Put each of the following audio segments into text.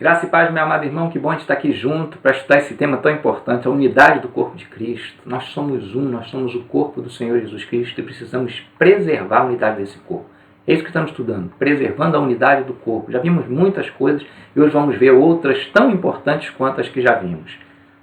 Graça e paz, meu amado irmão, que bom a gente estar aqui junto para estudar esse tema tão importante, a unidade do corpo de Cristo. Nós somos um, nós somos o corpo do Senhor Jesus Cristo e precisamos preservar a unidade desse corpo. É isso que estamos estudando, preservando a unidade do corpo. Já vimos muitas coisas e hoje vamos ver outras tão importantes quanto as que já vimos.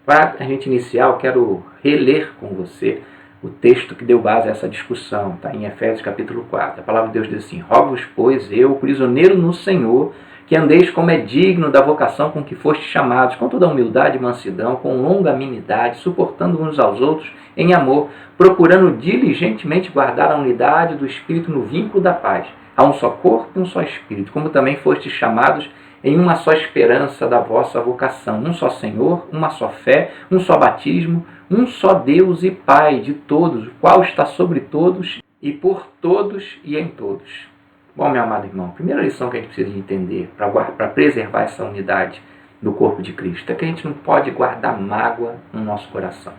Para a gente iniciar, eu quero reler com você o texto que deu base a essa discussão, está em Efésios capítulo 4. A palavra de Deus diz assim: rogo-vos, pois, eu, prisioneiro no Senhor, que andeis como é digno da vocação com que fostes chamados, com toda humildade e mansidão, com longanimidade, suportando uns aos outros em amor, procurando diligentemente guardar a unidade do Espírito no vínculo da paz. Há um só corpo e um só Espírito, como também fostes chamados em uma só esperança da vossa vocação, um só Senhor, uma só fé, um só batismo, um só Deus e Pai de todos, o qual está sobre todos e por todos e em todos. Bom, meu amado irmão, a primeira lição que a gente precisa entender para preservar essa unidade do corpo de Cristo é que a gente não pode guardar mágoa no nosso coração.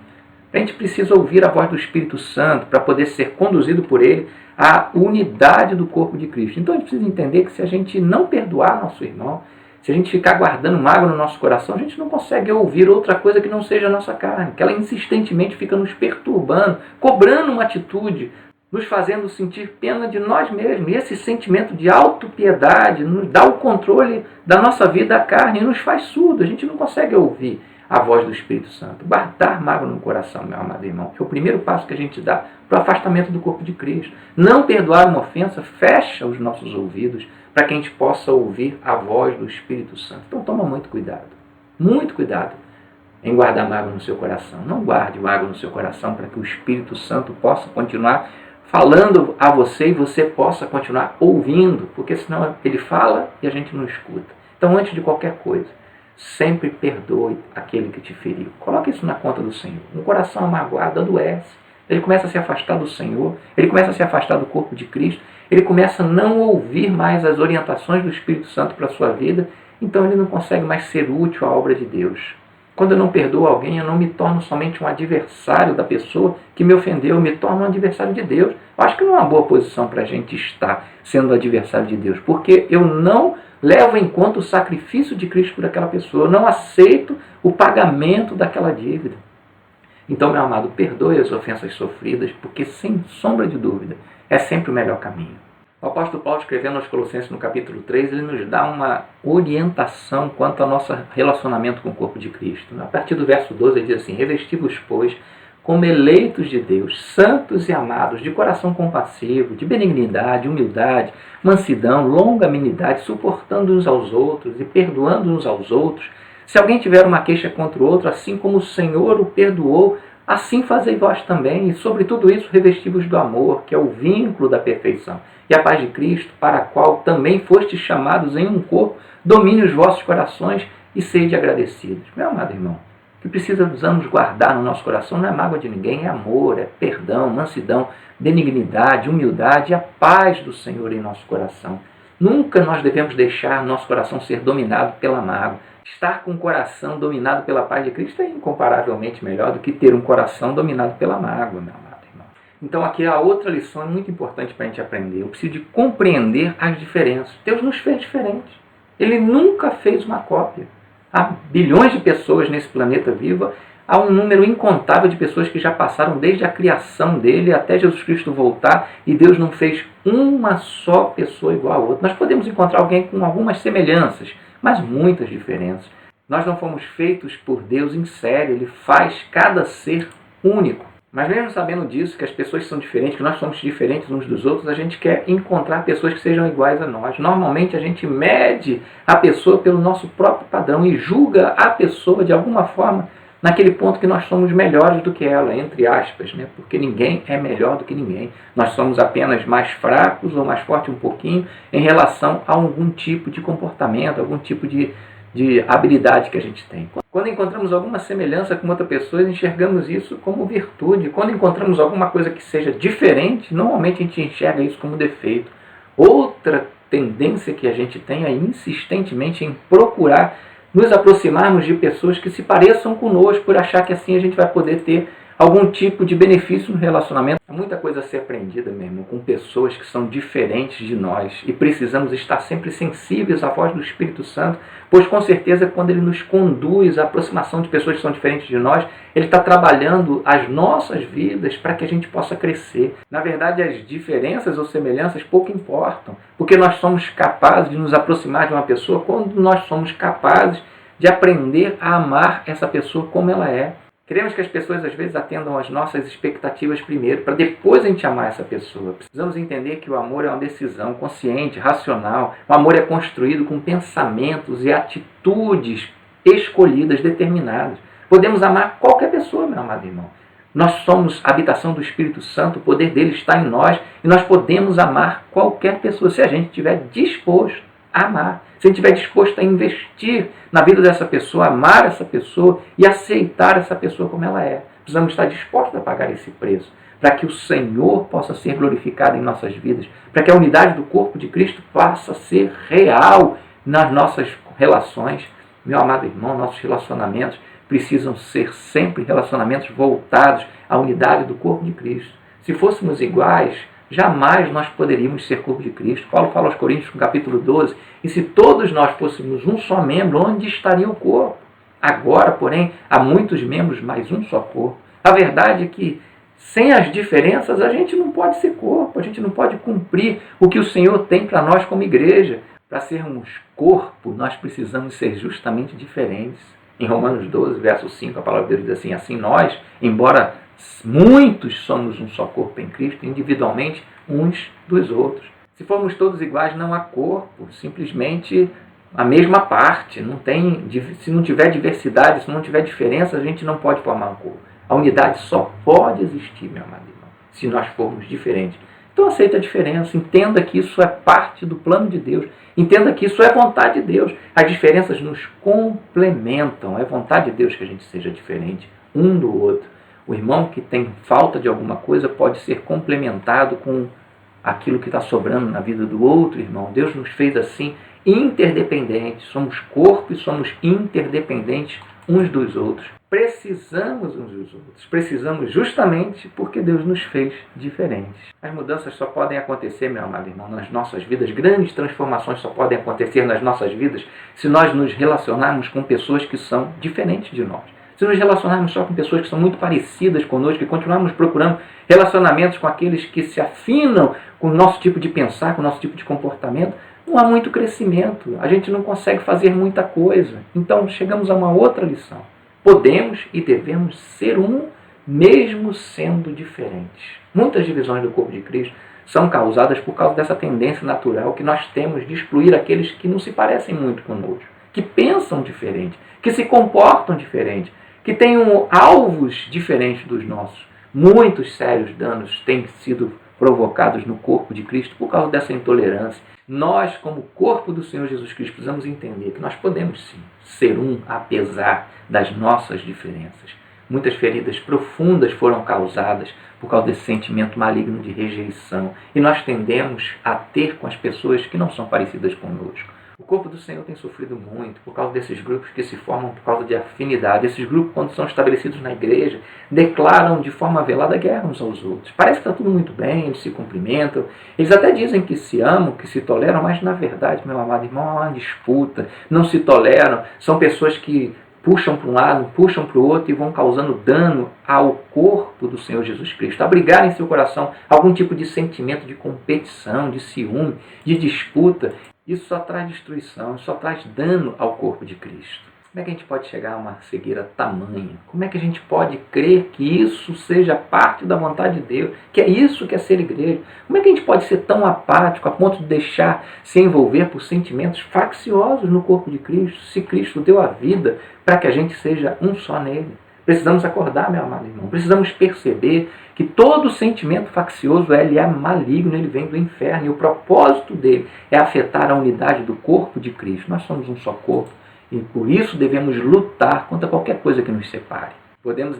A gente precisa ouvir a voz do Espírito Santo para poder ser conduzido por ele à unidade do corpo de Cristo. Então a gente precisa entender que se a gente não perdoar nosso irmão, se a gente ficar guardando mágoa no nosso coração, a gente não consegue ouvir outra coisa que não seja a nossa carne, que ela insistentemente fica nos perturbando, cobrando uma atitude, nos fazendo sentir pena de nós mesmos. E esse sentimento de autopiedade nos dá o controle da nossa vida à carne e nos faz surdo. A gente não consegue ouvir a voz do Espírito Santo. Guardar mágoa no coração, meu amado irmão, que é o primeiro passo que a gente dá para o afastamento do corpo de Cristo. Não perdoar uma ofensa fecha os nossos ouvidos para que a gente possa ouvir a voz do Espírito Santo. Então toma muito cuidado em guardar mágoa no seu coração. Não guarde mágoa no seu coração para que o Espírito Santo possa continuar falando a você e você possa continuar ouvindo, porque senão ele fala e a gente não escuta. Então, antes de qualquer coisa, sempre perdoe aquele que te feriu. Coloque isso na conta do Senhor. Um coração amargurado adoece. Ele começa a se afastar do Senhor, ele começa a se afastar do corpo de Cristo, ele começa a não ouvir mais as orientações do Espírito Santo para a sua vida, então ele não consegue mais ser útil à obra de Deus. Quando eu não perdoo alguém, eu não me torno somente um adversário da pessoa que me ofendeu, eu me torno um adversário de Deus. Eu acho que não é uma boa posição para a gente estar sendo adversário de Deus, porque eu não levo em conta o sacrifício de Cristo por aquela pessoa, eu não aceito o pagamento daquela dívida. Então, meu amado, perdoe as ofensas sofridas, porque sem sombra de dúvida, é sempre o melhor caminho. O apóstolo Paulo, escrevendo aos Colossenses no capítulo 3, ele nos dá uma orientação quanto ao nosso relacionamento com o corpo de Cristo. A partir do verso 12 ele diz assim: revesti-vos, pois, como eleitos de Deus, santos e amados, de coração compassivo, de benignidade, humildade, mansidão, longanimidade, suportando uns aos outros e perdoando uns aos outros. Se alguém tiver uma queixa contra o outro, assim como o Senhor o perdoou, assim fazei vós também, e sobre tudo isso revesti-vos do amor, que é o vínculo da perfeição, e a paz de Cristo, para a qual também fostes chamados em um corpo, domine os vossos corações e sede agradecidos. Meu amado irmão, o que precisamos guardar no nosso coração não é mágoa de ninguém, é amor, é perdão, mansidão, benignidade, humildade e a paz do Senhor em nosso coração. Nunca nós devemos deixar nosso coração ser dominado pela mágoa. Estar com o coração dominado pela paz de Cristo é incomparavelmente melhor do que ter um coração dominado pela mágoa, meu amado irmão. Então aqui a outra lição é muito importante para a gente aprender. Eu preciso de compreender as diferenças. Deus nos fez diferentes. Ele nunca fez uma cópia. Há bilhões de pessoas nesse planeta vivo. Há um número incontável de pessoas que já passaram desde a criação dele até Jesus Cristo voltar, e Deus não fez uma só pessoa igual a outra. Nós podemos encontrar alguém com algumas semelhanças, mas muitas diferenças. Nós não fomos feitos por Deus em série, Ele faz cada ser único. Mas mesmo sabendo disso, que as pessoas são diferentes, que nós somos diferentes uns dos outros, a gente quer encontrar pessoas que sejam iguais a nós. Normalmente a gente mede a pessoa pelo nosso próprio padrão e julga a pessoa de alguma forma naquele ponto que nós somos melhores do que ela, entre aspas, né? Porque ninguém é melhor do que ninguém. Nós somos apenas mais fracos ou mais fortes um pouquinho em relação a algum tipo de comportamento, algum tipo de habilidade que a gente tem. Quando encontramos alguma semelhança com outra pessoa, enxergamos isso como virtude. Quando encontramos alguma coisa que seja diferente, normalmente a gente enxerga isso como defeito. Outra tendência que a gente tem é insistentemente em procurar nos aproximarmos de pessoas que se pareçam conosco, por achar que assim a gente vai poder ter algum tipo de benefício no relacionamento. Há muita coisa a ser aprendida, meu irmão, com pessoas que são diferentes de nós e precisamos estar sempre sensíveis à voz do Espírito Santo, pois com certeza quando ele nos conduz à aproximação de pessoas que são diferentes de nós, ele está trabalhando as nossas vidas para que a gente possa crescer. Na verdade, as diferenças ou semelhanças pouco importam, porque nós somos capazes de nos aproximar de uma pessoa quando nós somos capazes de aprender a amar essa pessoa como ela é. Queremos que as pessoas às vezes atendam às nossas expectativas primeiro, para depois a gente amar essa pessoa. Precisamos entender que o amor é uma decisão consciente, racional. O amor é construído com pensamentos e atitudes escolhidas, determinadas. Podemos amar qualquer pessoa, meu amado irmão. Nós somos a habitação do Espírito Santo, o poder dele está em nós e nós podemos amar qualquer pessoa se a gente estiver disposto a amar. Se a gente estiver disposto a investir na vida dessa pessoa, amar essa pessoa e aceitar essa pessoa como ela é. Precisamos estar dispostos a pagar esse preço para que o Senhor possa ser glorificado em nossas vidas, para que a unidade do corpo de Cristo possa ser real nas nossas relações. Meu amado irmão, nossos relacionamentos precisam ser sempre relacionamentos voltados à unidade do corpo de Cristo. Se fôssemos iguais, jamais nós poderíamos ser corpo de Cristo. Paulo fala aos Coríntios, no capítulo 12, e se todos nós fôssemos um só membro, onde estaria o corpo? Agora, porém, há muitos membros, mas um só corpo. A verdade é que, sem as diferenças, a gente não pode ser corpo, a gente não pode cumprir o que o Senhor tem para nós como igreja. Para sermos corpo, nós precisamos ser justamente diferentes. Em Romanos 12, verso 5, a palavra de Deus diz assim: assim nós, embora muitos somos um só corpo em Cristo, individualmente uns dos outros. Se formos todos iguais, não há corpo, simplesmente a mesma parte. Se não tiver diversidade, se não tiver diferença, a gente não pode formar um corpo. A unidade só pode existir, meu amado irmão, se nós formos diferentes. Então aceita a diferença, entenda que isso é parte do plano de Deus, entenda que isso é vontade de Deus. As diferenças nos complementam, é vontade de Deus que a gente seja diferente um do outro. O irmão que tem falta de alguma coisa pode ser complementado com aquilo que está sobrando na vida do outro irmão. Deus nos fez assim, interdependentes. Somos corpo e somos interdependentes uns dos outros. Precisamos uns dos outros. Precisamos justamente porque Deus nos fez diferentes. As mudanças só podem acontecer, meu amado irmão, nas nossas vidas. Grandes transformações só podem acontecer nas nossas vidas se nós nos relacionarmos com pessoas que são diferentes de nós. Se nos relacionarmos só com pessoas que são muito parecidas conosco e continuarmos procurando relacionamentos com aqueles que se afinam com o nosso tipo de pensar, com o nosso tipo de comportamento, não há muito crescimento. A gente não consegue fazer muita coisa. Então chegamos a uma outra lição. Podemos e devemos ser um, mesmo sendo diferentes. Muitas divisões do corpo de Cristo são causadas por causa dessa tendência natural que nós temos de excluir aqueles que não se parecem muito conosco, que pensam diferente, que se comportam diferente, que tenham alvos diferentes dos nossos. Muitos sérios danos têm sido provocados no corpo de Cristo por causa dessa intolerância. Nós, como corpo do Senhor Jesus Cristo, precisamos entender que nós podemos sim ser um, apesar das nossas diferenças. Muitas feridas profundas foram causadas por causa desse sentimento maligno de rejeição. E nós tendemos a ter com as pessoas que não são parecidas conosco. O corpo do Senhor tem sofrido muito por causa desses grupos que se formam por causa de afinidade. Esses grupos, quando são estabelecidos na igreja, declaram de forma velada guerra uns aos outros. Parece que está tudo muito bem, eles se cumprimentam. Eles até dizem que se amam, que se toleram, mas na verdade, meu amado irmão, há uma disputa. Não se toleram. São pessoas que puxam para um lado, puxam para o outro e vão causando dano ao corpo do Senhor Jesus Cristo. Abrigar em seu coração algum tipo de sentimento de competição, de ciúme, de disputa. Isso só traz destruição, só traz dano ao corpo de Cristo. Como é que a gente pode chegar a uma cegueira tamanha? Como é que a gente pode crer que isso seja parte da vontade de Deus? Que é isso que é ser igreja? Como é que a gente pode ser tão apático a ponto de deixar se envolver por sentimentos facciosos no corpo de Cristo, se Cristo deu a vida para que a gente seja um só nele? Precisamos acordar, meu amado irmão. Precisamos perceber que todo sentimento faccioso ele é maligno, ele vem do inferno. E o propósito dele é afetar a unidade do corpo de Cristo. Nós somos um só corpo e por isso devemos lutar contra qualquer coisa que nos separe.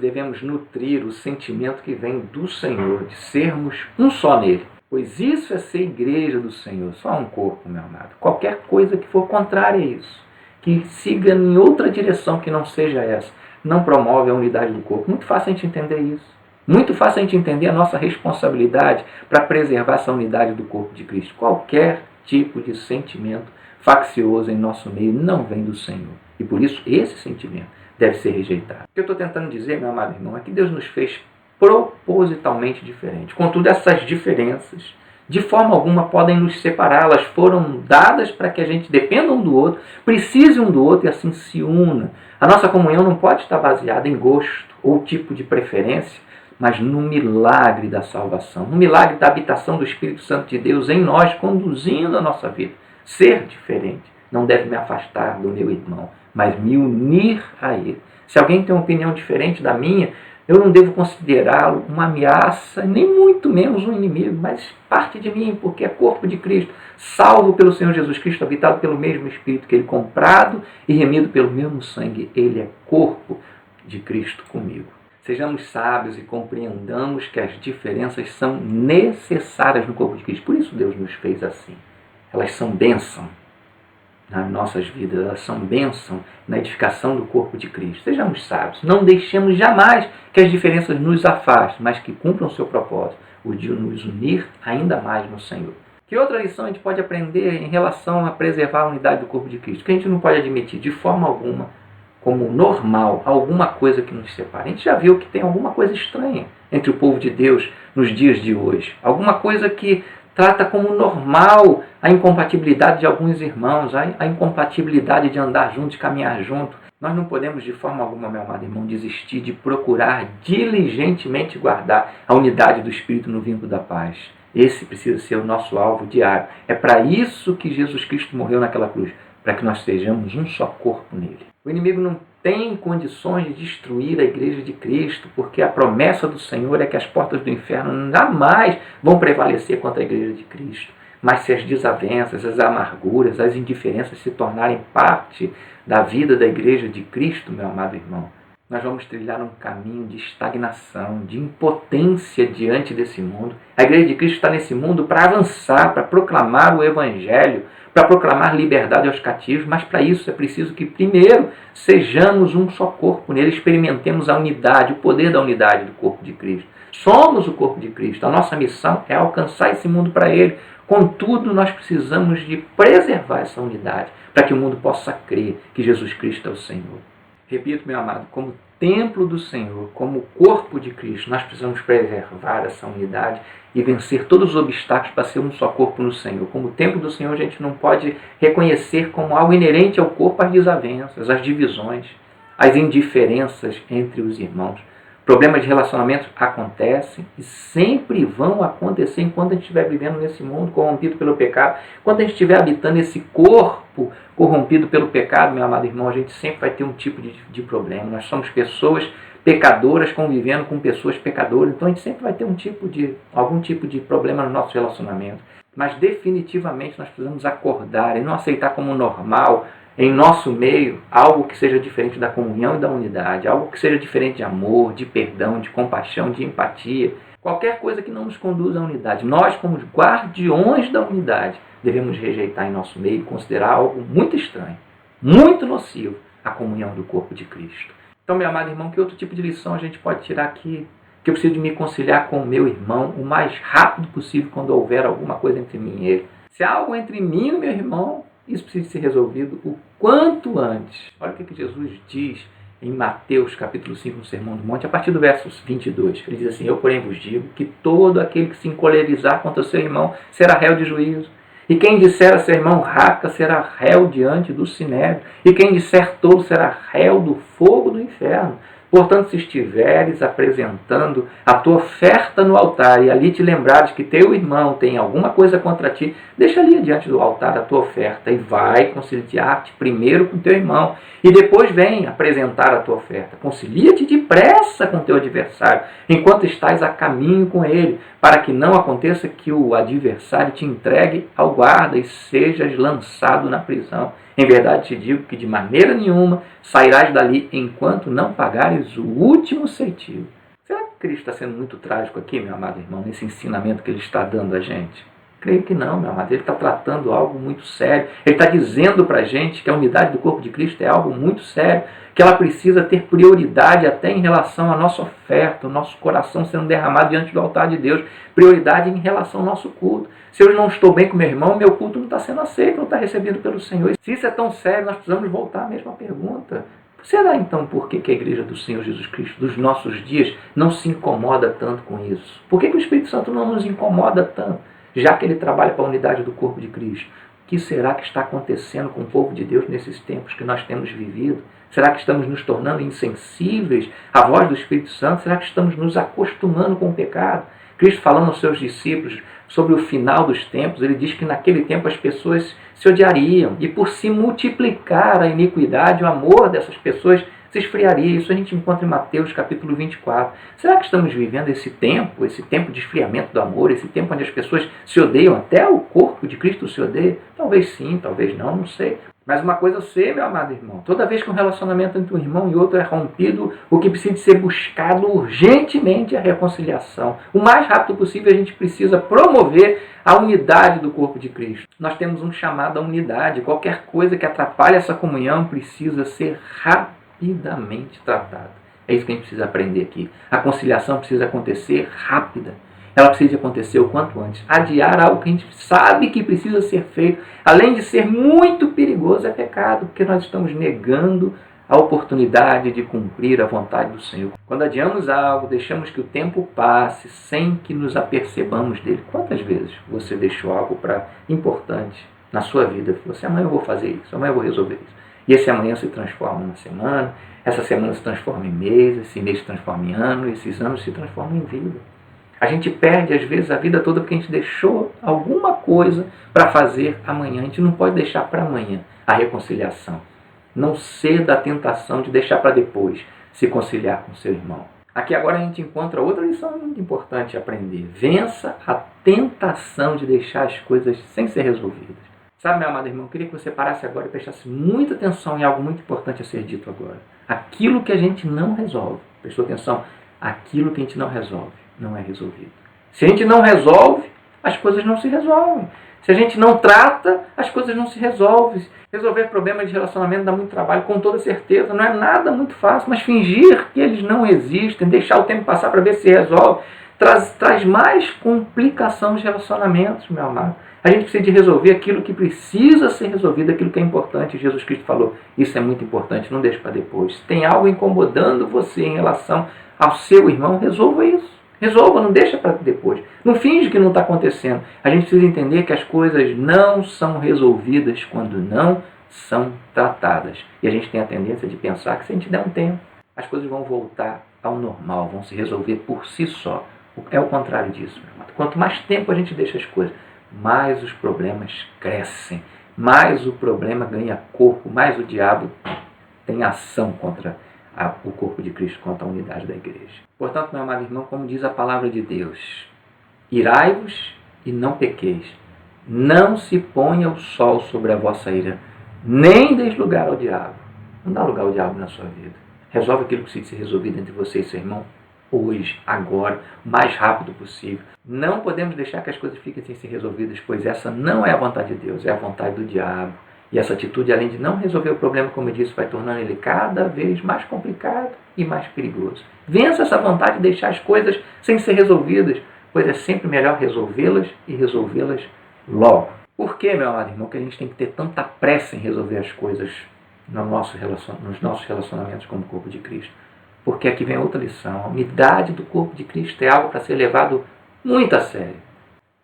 Devemos nutrir o sentimento que vem do Senhor, de sermos um só nele. Pois isso é ser igreja do Senhor, só um corpo, meu amado. Qualquer coisa que for contrária a isso, que siga em outra direção que não seja essa, não promove a unidade do corpo. Muito fácil a gente entender isso. Muito fácil a gente entender a nossa responsabilidade para preservar essa unidade do corpo de Cristo. Qualquer tipo de sentimento faccioso em nosso meio não vem do Senhor. E por isso esse sentimento deve ser rejeitado. O que eu estou tentando dizer, meu amado irmão, é que Deus nos fez propositalmente diferentes. Contudo, essas diferenças, de forma alguma, podem nos separar. Elas foram dadas para que a gente dependa um do outro, precise um do outro e assim se una. A nossa comunhão não pode estar baseada em gosto ou tipo de preferência, mas no milagre da salvação, no milagre da habitação do Espírito Santo de Deus em nós, conduzindo a nossa vida. Ser diferente não deve me afastar do meu irmão, mas me unir a ele. Se alguém tem uma opinião diferente da minha, eu não devo considerá-lo uma ameaça, nem muito menos um inimigo, mas parte de mim, porque é corpo de Cristo, salvo pelo Senhor Jesus Cristo, habitado pelo mesmo Espírito que Ele, comprado e remido pelo mesmo sangue. Ele é corpo de Cristo comigo. Sejamos sábios e compreendamos que as diferenças são necessárias no corpo de Cristo. Por isso Deus nos fez assim. Elas são bênção nas nossas vidas, elas são bênção na edificação do corpo de Cristo. Sejamos sábios. Não deixemos jamais que as diferenças nos afastem, mas que cumpram o seu propósito, o de nos unir ainda mais no Senhor. Que outra lição a gente pode aprender em relação a preservar a unidade do corpo de Cristo? Que a gente não pode admitir de forma alguma como normal alguma coisa que nos separa. A gente já viu que tem alguma coisa estranha entre o povo de Deus nos dias de hoje. Alguma coisa que trata como normal a incompatibilidade de alguns irmãos, a incompatibilidade de andar junto, de caminhar junto. Nós não podemos de forma alguma, meu amado irmão, desistir de procurar diligentemente guardar a unidade do Espírito no vínculo da paz. Esse precisa ser o nosso alvo diário. É para isso que Jesus Cristo morreu naquela cruz, para que nós sejamos um só corpo nele. O inimigo não tem condições de destruir a igreja de Cristo, porque a promessa do Senhor é que as portas do inferno jamais vão prevalecer contra a igreja de Cristo. Mas se as desavenças, as amarguras, as indiferenças se tornarem parte da vida da igreja de Cristo, meu amado irmão, nós vamos trilhar um caminho de estagnação, de impotência diante desse mundo. A igreja de Cristo está nesse mundo para avançar, para proclamar o Evangelho, para proclamar liberdade aos cativos, mas para isso é preciso que primeiro sejamos um só corpo nele, experimentemos a unidade, o poder da unidade do corpo de Cristo. Somos o corpo de Cristo, a nossa missão é alcançar esse mundo para ele. Contudo, nós precisamos de preservar essa unidade, para que o mundo possa crer que Jesus Cristo é o Senhor. Repito, meu amado, como templo do Senhor, como corpo de Cristo, nós precisamos preservar essa unidade e vencer todos os obstáculos para ser um só corpo no Senhor. Como templo do Senhor, a gente não pode reconhecer como algo inerente ao corpo as desavenças, as divisões, as indiferenças entre os irmãos. Problemas de relacionamento acontecem e sempre vão acontecer enquanto a gente estiver vivendo nesse mundo corrompido pelo pecado. Enquanto a gente estiver habitando esse corpo corrompido pelo pecado, meu amado irmão, a gente sempre vai ter um tipo de problema. Nós somos pessoas pecadoras convivendo com pessoas pecadoras, então a gente sempre vai ter algum tipo de problema no nosso relacionamento. Mas definitivamente nós precisamos acordar e não aceitar como normal em nosso meio algo que seja diferente da comunhão e da unidade, algo que seja diferente de amor, de perdão, de compaixão, de empatia, qualquer coisa que não nos conduza à unidade. Nós, como guardiões da unidade, devemos rejeitar em nosso meio e considerar algo muito estranho, muito nocivo, a comunhão do corpo de Cristo. Então, meu amado irmão, que outro tipo de lição a gente pode tirar aqui? Que eu preciso de me conciliar com o meu irmão o mais rápido possível quando houver alguma coisa entre mim e ele. Se há algo entre mim e o meu irmão, isso precisa ser resolvido o quanto antes. Olha o que Jesus diz em Mateus capítulo 5, no Sermão do Monte, a partir do verso 22. Ele diz assim: eu, porém, vos digo que todo aquele que se encolerizar contra o seu irmão será réu de juízo. E quem disser a seu irmão raca será réu diante do sinédrio. E quem disser tolo será réu do fogo do inferno. Portanto, se estiveres apresentando a tua oferta no altar e ali te lembrares que teu irmão tem alguma coisa contra ti, deixa ali diante do altar a tua oferta e vai conciliar-te primeiro com teu irmão e depois vem apresentar a tua oferta. Concilia-te depressa com teu adversário enquanto estás a caminho com ele, para que não aconteça que o adversário te entregue ao guarda e sejas lançado na prisão. Em verdade te digo que de maneira nenhuma sairás dali enquanto não pagares o último ceitil. Será que Cristo está sendo muito trágico aqui, meu amado irmão, nesse ensinamento que ele está dando a gente? Creio que não, meu amado. Ele está tratando algo muito sério. Ele está dizendo para a gente que a unidade do corpo de Cristo é algo muito sério, que ela precisa ter prioridade até em relação à nossa oferta, o nosso coração sendo derramado diante do altar de Deus, prioridade em relação ao nosso culto. Se eu não estou bem com meu irmão, meu culto não está sendo aceito, não está recebido pelo Senhor. Se isso é tão sério, nós precisamos voltar à mesma pergunta. Será então por que a Igreja do Senhor Jesus Cristo dos nossos dias não se incomoda tanto com isso? Por que o Espírito Santo não nos incomoda tanto, já que ele trabalha para a unidade do corpo de Cristo? O que será que está acontecendo com o povo de Deus nesses tempos que nós temos vivido? Será que estamos nos tornando insensíveis à voz do Espírito Santo? Será que estamos nos acostumando com o pecado? Cristo, falando aos seus discípulos sobre o final dos tempos, ele diz que naquele tempo as pessoas se odiariam e por se multiplicar a iniquidade, o amor dessas pessoas se esfriaria. Isso a gente encontra em Mateus capítulo 24. Será que estamos vivendo esse tempo de esfriamento do amor, esse tempo onde as pessoas se odeiam, até o corpo de Cristo se odeia? Talvez sim, talvez não sei. Mas uma coisa eu sei, meu amado irmão, toda vez que um relacionamento entre um irmão e outro é rompido, o que precisa ser buscado urgentemente é a reconciliação. O mais rápido possível a gente precisa promover a unidade do corpo de Cristo. Nós temos um chamado à unidade. Qualquer coisa que atrapalhe essa comunhão precisa ser rapidamente tratada. É isso que a gente precisa aprender aqui. A conciliação precisa acontecer rápida. Ela precisa acontecer o quanto antes. Adiar algo que a gente sabe que precisa ser feito, além de ser muito perigoso, é pecado, porque nós estamos negando a oportunidade de cumprir a vontade do Senhor. Quando adiamos algo, deixamos que o tempo passe sem que nos apercebamos dele. Quantas vezes você deixou algo importante na sua vida? Falou assim, amanhã eu vou fazer isso, amanhã eu vou resolver isso. E esse amanhã se transforma em uma semana, essa semana se transforma em mês, esse mês se transforma em ano, esses anos se transformam em vida. A gente perde, às vezes, a vida toda porque a gente deixou alguma coisa para fazer amanhã. A gente não pode deixar para amanhã a reconciliação. Não ceda à tentação de deixar para depois se conciliar com seu irmão. Aqui agora a gente encontra outra lição muito importante a aprender. Vença a tentação de deixar as coisas sem ser resolvidas. Sabe, meu amado irmão, eu queria que você parasse agora e prestasse muita atenção em algo muito importante a ser dito agora. Aquilo que a gente não resolve, prestou atenção? Aquilo que a gente não resolve não é resolvido. Se a gente não resolve, as coisas não se resolvem. Se a gente não trata, as coisas não se resolvem. Resolver problemas de relacionamento dá muito trabalho, com toda certeza. Não é nada muito fácil, mas fingir que eles não existem, deixar o tempo passar para ver se resolve, traz mais complicação de relacionamentos, meu amado. A gente precisa de resolver aquilo que precisa ser resolvido, aquilo que é importante. Jesus Cristo falou, isso é muito importante, não deixe para depois. Se tem algo incomodando você em relação ao seu irmão, resolva isso. Resolva, não deixa para depois. Não finge que não está acontecendo. A gente precisa entender que as coisas não são resolvidas quando não são tratadas. E a gente tem a tendência de pensar que se a gente der um tempo, as coisas vão voltar ao normal, vão se resolver por si só. É o contrário disso, meu irmão. Quanto mais tempo a gente deixa as coisas, mais os problemas crescem, mais o problema ganha corpo, mais o diabo tem ação contra o corpo de Cristo, contra a unidade da igreja. Portanto, meu amado irmão, como diz a palavra de Deus, irai-vos e não pequeis. Não se ponha o sol sobre a vossa ira, nem deis lugar ao diabo. Não dá lugar ao diabo na sua vida. Resolve aquilo que precisa ser resolvido entre você e seu irmão hoje, agora, o mais rápido possível. Não podemos deixar que as coisas fiquem sem ser resolvidas, pois essa não é a vontade de Deus, é a vontade do diabo. E essa atitude, além de não resolver o problema, como eu disse, vai tornando ele cada vez mais complicado e mais perigoso. Vença essa vontade de deixar as coisas sem ser resolvidas, pois é sempre melhor resolvê-las e resolvê-las logo. Por que, meu amado irmão, que a gente tem que ter tanta pressa em resolver as coisas nos nossos relacionamentos como corpo de Cristo? Porque aqui vem outra lição. A unidade do corpo de Cristo é algo para ser levado muito a sério.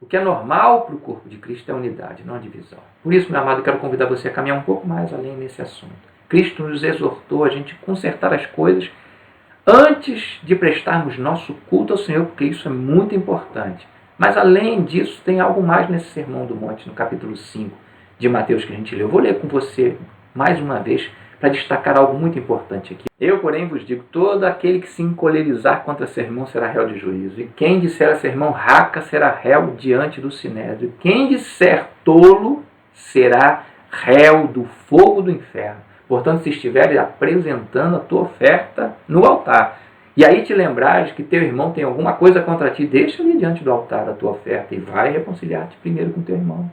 O que é normal para o corpo de Cristo é unidade, não a divisão. Por isso, meu amado, eu quero convidar você a caminhar um pouco mais além nesse assunto. Cristo nos exortou a gente consertar as coisas antes de prestarmos nosso culto ao Senhor, porque isso é muito importante. Mas, além disso, tem algo mais nesse Sermão do Monte, no capítulo 5 de Mateus, que a gente leu. Eu vou ler com você mais uma vez para destacar algo muito importante aqui. Eu, porém, vos digo, todo aquele que se encolerizar contra seu irmão será réu de juízo. E quem disser a seu irmão raca será réu diante do sinédrio. Quem disser tolo será réu do fogo do inferno. Portanto, se estiveres apresentando a tua oferta no altar e aí te lembrares que teu irmão tem alguma coisa contra ti, deixa ali diante do altar a tua oferta e vai reconciliar-te primeiro com teu irmão.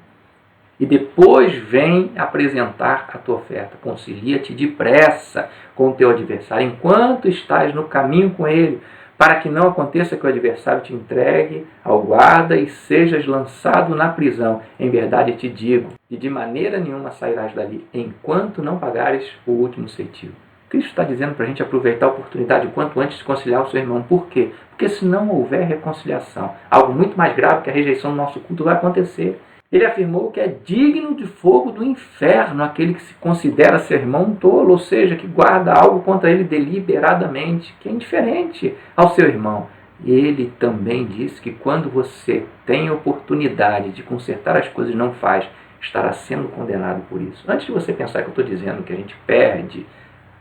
E depois vem apresentar a tua oferta. Concilia-te depressa com o teu adversário, enquanto estás no caminho com ele, para que não aconteça que o adversário te entregue ao guarda e sejas lançado na prisão. Em verdade te digo, e de maneira nenhuma sairás dali, enquanto não pagares o último centavo. Cristo está dizendo para a gente aproveitar a oportunidade o quanto antes de conciliar o seu irmão. Por quê? Porque se não houver reconciliação, algo muito mais grave que a rejeição do nosso culto vai acontecer. Ele afirmou que é digno de fogo do inferno aquele que se considera ser irmão tolo, ou seja, que guarda algo contra ele deliberadamente, que é indiferente ao seu irmão. E ele também disse que quando você tem a oportunidade de consertar as coisas e não faz, estará sendo condenado por isso. Antes de você pensar que eu estou dizendo que a gente perde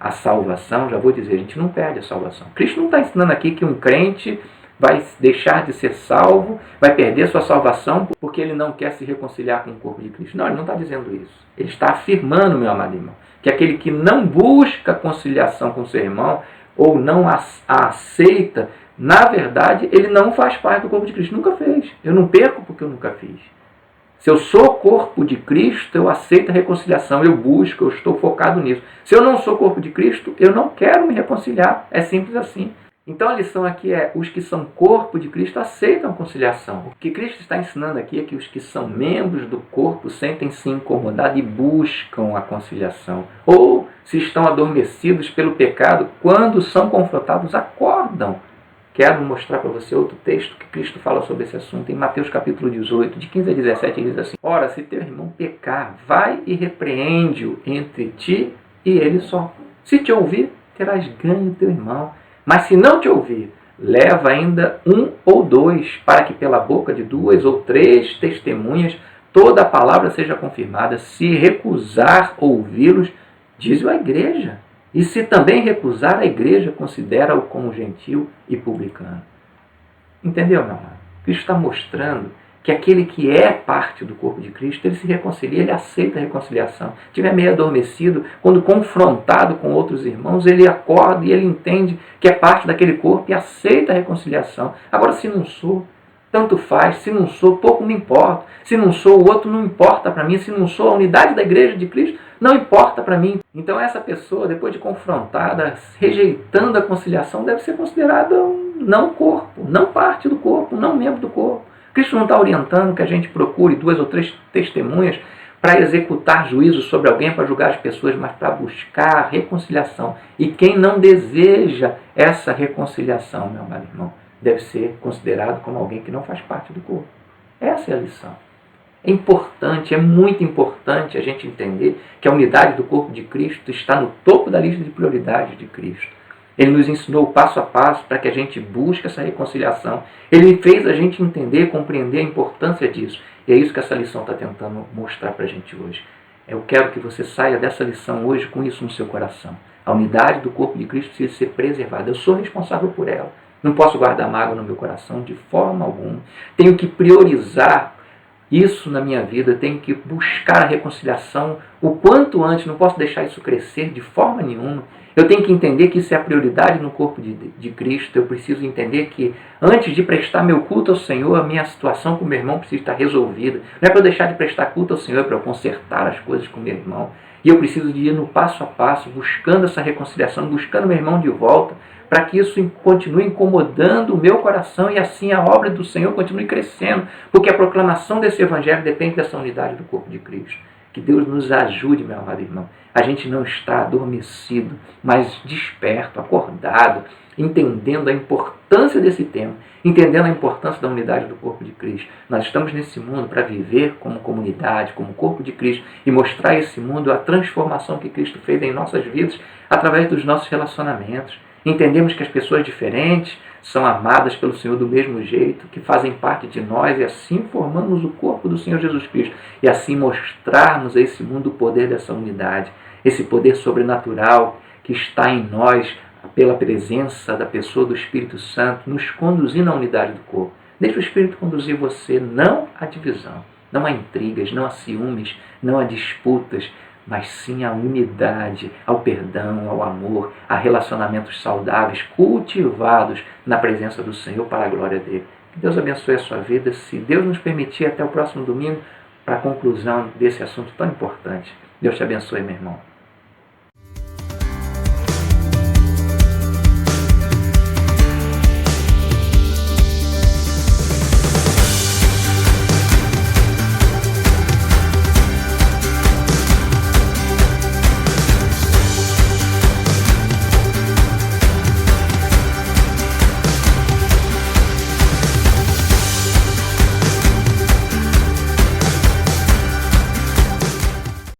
a salvação, já vou dizer, a gente não perde a salvação. Cristo não está ensinando aqui que um crente vai deixar de ser salvo, vai perder sua salvação porque ele não quer se reconciliar com o corpo de Cristo. Não, ele não está dizendo isso. Ele está afirmando, meu amado irmão, que aquele que não busca conciliação com seu irmão ou não a aceita, na verdade, ele não faz parte do corpo de Cristo. Nunca fez. Eu não perco porque eu nunca fiz. Se eu sou corpo de Cristo, eu aceito a reconciliação, eu busco, eu estou focado nisso. Se eu não sou corpo de Cristo, eu não quero me reconciliar. É simples assim. Então a lição aqui é, os que são corpo de Cristo aceitam a conciliação. O que Cristo está ensinando aqui é que os que são membros do corpo sentem-se incomodados e buscam a conciliação. Ou, se estão adormecidos pelo pecado, quando são confrontados, acordam. Quero mostrar para você outro texto que Cristo fala sobre esse assunto. Em Mateus capítulo 18, de 15 a 17, ele diz assim: ora, se teu irmão pecar, vai e repreende-o entre ti e ele só. Se te ouvir, terás ganho teu irmão. Mas se não te ouvir, leva ainda um ou dois, para que pela boca de 2 ou 3 testemunhas toda a palavra seja confirmada. Se recusar ouvi-los, diz-o à igreja. E se também recusar, a igreja considera-o como gentil e publicano. Entendeu, meu amado? Cristo está mostrando que aquele que é parte do corpo de Cristo, ele se reconcilia, ele aceita a reconciliação. Se estiver meio adormecido, quando confrontado com outros irmãos, ele acorda e ele entende que é parte daquele corpo e aceita a reconciliação. Agora, se não sou, tanto faz. Se não sou, pouco me importa. Se não sou, o outro não importa para mim. Se não sou, a unidade da igreja de Cristo não importa para mim. Então essa pessoa, depois de confrontada, rejeitando a conciliação, deve ser considerada um não corpo, não parte do corpo, não membro do corpo. Cristo não está orientando que a gente procure 2 ou 3 testemunhas para executar juízo sobre alguém, para julgar as pessoas, mas para buscar reconciliação. E quem não deseja essa reconciliação, meu amado irmão, deve ser considerado como alguém que não faz parte do corpo. Essa é a lição. É importante, é muito importante a gente entender que a unidade do corpo de Cristo está no topo da lista de prioridades de Cristo. Ele nos ensinou passo a passo para que a gente busque essa reconciliação. Ele fez a gente entender, compreender a importância disso. E é isso que essa lição está tentando mostrar para a gente hoje. Eu quero que você saia dessa lição hoje com isso no seu coração. A unidade do corpo de Cristo precisa ser preservada. Eu sou responsável por ela. Não posso guardar mágoa no meu coração de forma alguma. Tenho que priorizar isso na minha vida, tenho que buscar a reconciliação o quanto antes, não posso deixar isso crescer de forma nenhuma. Eu tenho que entender que isso é a prioridade no corpo de Cristo. Eu preciso entender que antes de prestar meu culto ao Senhor, a minha situação com o meu irmão precisa estar resolvida. Não é para eu deixar de prestar culto ao Senhor, é para eu consertar as coisas com o meu irmão. E eu preciso de ir no passo a passo, buscando essa reconciliação, buscando meu irmão de volta, para que isso continue incomodando o meu coração e assim a obra do Senhor continue crescendo, porque a proclamação desse Evangelho depende dessa unidade do corpo de Cristo. Que Deus nos ajude, meu amado irmão. A gente não está adormecido, mas desperto, acordado, entendendo a importância desse tema, entendendo a importância da unidade do corpo de Cristo. Nós estamos nesse mundo para viver como comunidade, como corpo de Cristo e mostrar a esse mundo a transformação que Cristo fez em nossas vidas através dos nossos relacionamentos. Entendemos que as pessoas diferentes são amadas pelo Senhor do mesmo jeito, que fazem parte de nós e assim formamos o corpo do Senhor Jesus Cristo. E assim mostrarmos a esse mundo o poder dessa unidade, esse poder sobrenatural que está em nós pela presença da pessoa do Espírito Santo, nos conduzindo à unidade do corpo. Deixe o Espírito conduzir você, não à divisão. Não há intrigas, não há ciúmes, não há disputas. mas sim à unidade, ao perdão, ao amor, a relacionamentos saudáveis, cultivados na presença do Senhor para a glória dele. Que Deus abençoe a sua vida. Se Deus nos permitir, até o próximo domingo, para a conclusão desse assunto tão importante. Deus te abençoe, meu irmão.